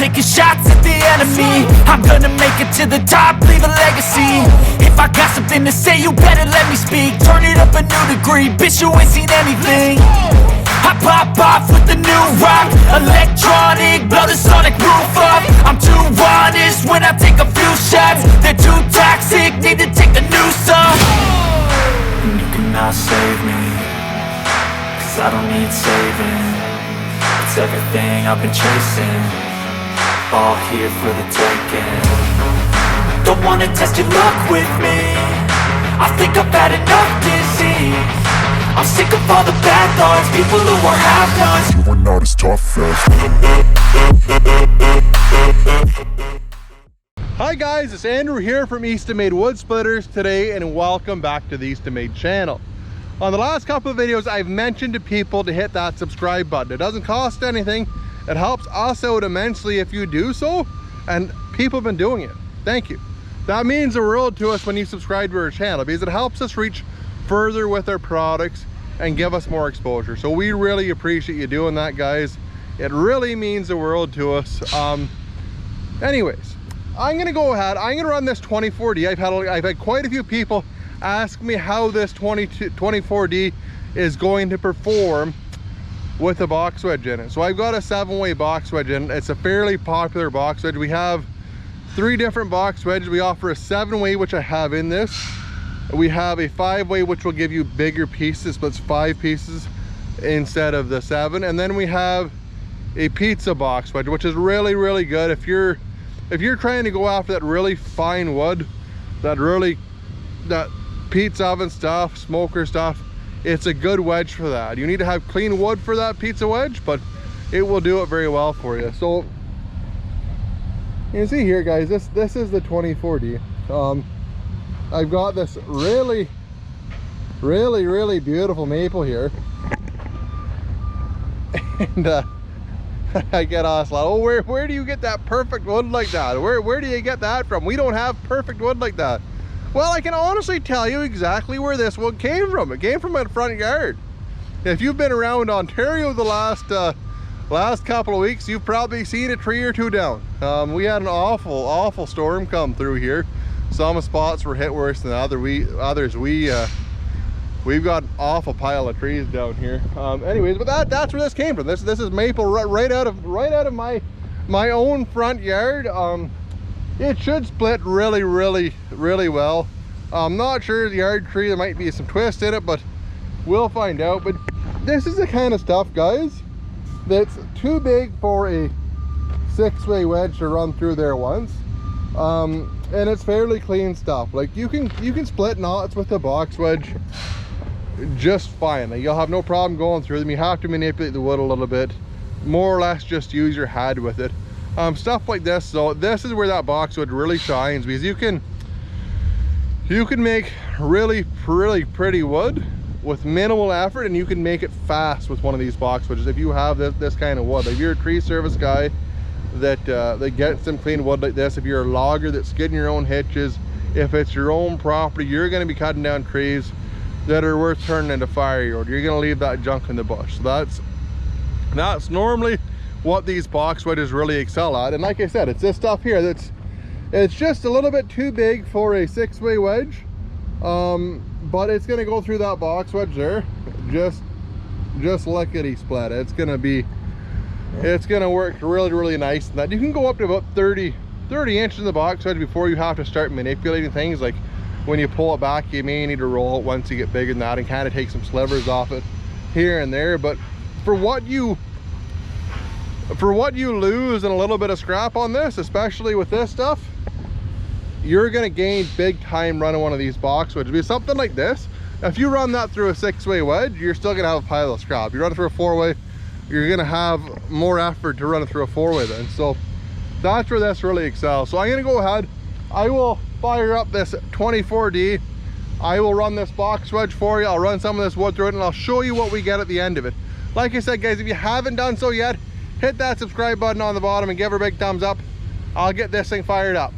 taking shots at the enemy. I'm gonna make it to the top, leave a legacy. If I got something to say, you better let me speak. Turn it up a new degree, bitch, you ain't seen anything. I pop off with the new rock, electronic, blow the sonic roof up. I'm too honest when I take a few shots. They're too toxic, need to take the noose off. And you cannot save me, cause I don't need saving. It's everything I've been chasing, all here for the taking. Don't wanna test your luck with me, I think I've had enough disease. I'm sick of all the bad thoughts, people who are half-nots. You are not as tough as. Hi guys, it's Andrew here from Eastonmade Wood Splitters today, and welcome back to the Eastonmade channel. On the last couple of videos, I've mentioned to people to hit that subscribe button. It doesn't cost anything. It helps us out immensely if you do so, and people have been doing it. Thank you. That means the world to us when you subscribe to our channel, because it helps us reach further with our products and give us more exposure. So we really appreciate you doing that, guys. It really means the world to us. Anyways, I'm gonna go ahead, I'm gonna run this 24D. I've had quite a few people ask me how this 24D is going to perform with a box wedge in it. So I've got a 7-way box wedge in it. It's a fairly popular box wedge. We have 3 different box wedges. We offer a 7-way, which I have in this. We have a 5-way, which will give you bigger pieces, but it's 5 pieces instead of the 7. And then we have a pizza box wedge, which is really, really good if you're trying to go after that really fine wood, that pizza oven stuff, smoker stuff. It's a good wedge for that. You need to have clean wood for that pizza wedge, but it will do it very well for you. So you can see here, guys, this is the 24D. I've got this really beautiful maple here, and I get asked a lot, oh, where do you get that perfect wood like that? Where do you get that from? We don't have perfect wood like that. Well, I can honestly tell you exactly where this wood came from. It came from my front yard. If you've been around Ontario the last couple of weeks, you've probably seen a tree or two down. We had an awful storm come through here. Some spots were hit worse than others. We've got an awful pile of trees down here. Anyways, but that's where this came from. This is maple right out of my own front yard. It should split really well. I'm not sure the yard tree, there might be some twist in it, but we'll find out. But this is the kind of stuff, guys, that's too big for a 6-way wedge to run through there once. And it's fairly clean stuff. Like you can split knots with the box wedge just fine. Like, you'll have no problem going through them. You have to manipulate the wood a little bit, more or less just use your head with it. Stuff like this, so this is where that box wood really shines, because you can make really pretty wood with minimal effort, and you can make it fast with one of these box wedges if you have this kind of wood. If you're a tree service guy that gets some clean wood like this, if you're a logger that's skidding your own hitches, if it's your own property, you're going to be cutting down trees that are worth turning into firewood. You're going to leave that junk in the bush. So that's normally what these box wedges really excel at. And like I said, it's this stuff here it's just a little bit too big for a 6-way wedge, but it's going to go through that box wedge there just lickety split. It's going to work really nice. And that you can go up to about 30 inches in the box wedge before you have to start manipulating things. Like when you pull it back, you may need to roll it once you get bigger than that and kind of take some slivers off it here and there. But for what you lose and a little bit of scrap on this, especially with this stuff, you're going to gain big time running one of these box wedges. Because something like this, if you run that through a 6-way wedge, you're still going to have a pile of scrap. You run it through a 4-way, you're going to have more effort to run it through a 4-way then. So that's where this really excels. So I'm going to go ahead, I will fire up this 24D, I will run this box wedge for you, I'll run some of this wood through it, and I'll show you what we get at the end of it. Like I said, guys, if you haven't done so yet, hit that subscribe button on the bottom and give her a big thumbs up. I'll get this thing fired up.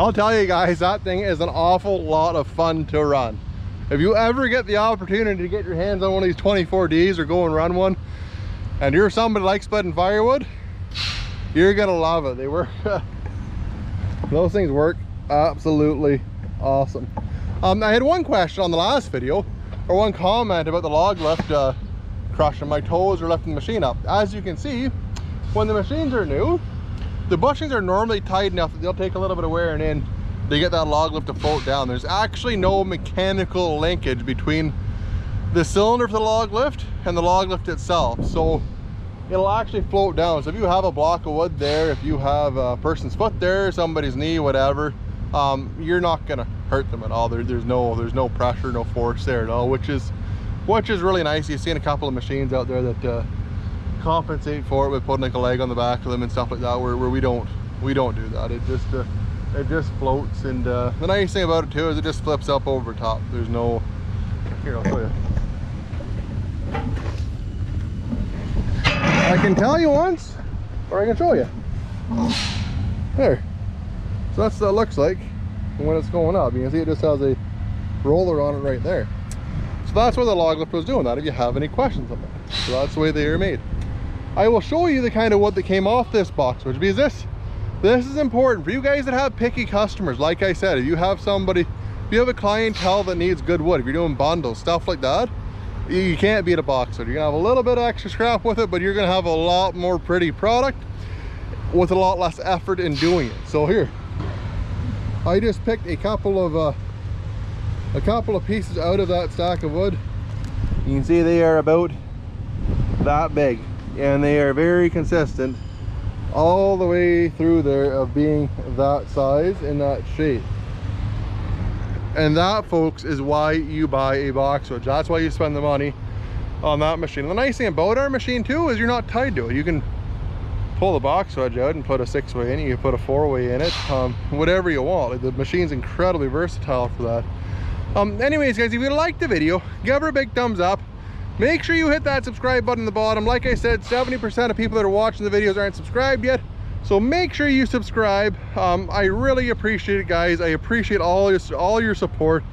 I'll tell you guys, that thing is an awful lot of fun to run. If you ever get the opportunity to get your hands on one of these 24Ds or go and run one, and you're somebody like splitting firewood, you're gonna love it. They work, those things work absolutely awesome. I had one question on the last video, or one comment about the log lift crushing my toes or lifting the machine up. As you can see, when the machines are new, the bushings are normally tight enough that they'll take a little bit of wear and in to get that log lift to float down. There's actually no mechanical linkage between the cylinder for the log lift and the log lift itself, so it'll actually float down. So if you have a block of wood there, if you have a person's foot there, somebody's knee, whatever, you're not gonna hurt them at all. There's no pressure, no force there at all, which is really nice. You've seen a couple of machines out there that compensate for it with putting like a leg on the back of them and stuff like that, where we don't do that. It just floats, and the nice thing about it too is it just flips up over top. There's no, here, I'll show you. I can tell you once, or I can show you. There. So that's what it looks like when it's going up. You can see it just has a roller on it right there. So that's why the log lift was doing that, if you have any questions on that. So that's the way they are made. I will show you the kind of wood that came off this box, which because this is important for you guys that have picky customers. Like I said, if you have a clientele that needs good wood, if you're doing bundles, stuff like that, you can't beat a box wood. You're gonna have a little bit of extra scrap with it, but you're gonna have a lot more pretty product with a lot less effort in doing it. So here, I just picked a couple of pieces out of that stack of wood. You can see they are about that big, and they are very consistent all the way through there of being that size and that shape. And that, folks, is why you buy a box wedge. That's why you spend the money on that machine. And the nice thing about our machine too is you're not tied to it. You can pull the box wedge out and put a 6-way in it. You can put a 4-way in it, whatever you want. Like, the machine's incredibly versatile for that. Anyways, guys, if you liked the video, give her a big thumbs up. Make sure you hit that subscribe button in the bottom. Like I said, 70% of people that are watching the videos aren't subscribed yet, so make sure you subscribe. I really appreciate it, guys. I appreciate all your support.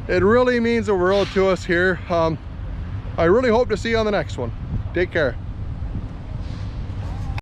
It really means the world to us here. I really hope to see you on the next one. Take care.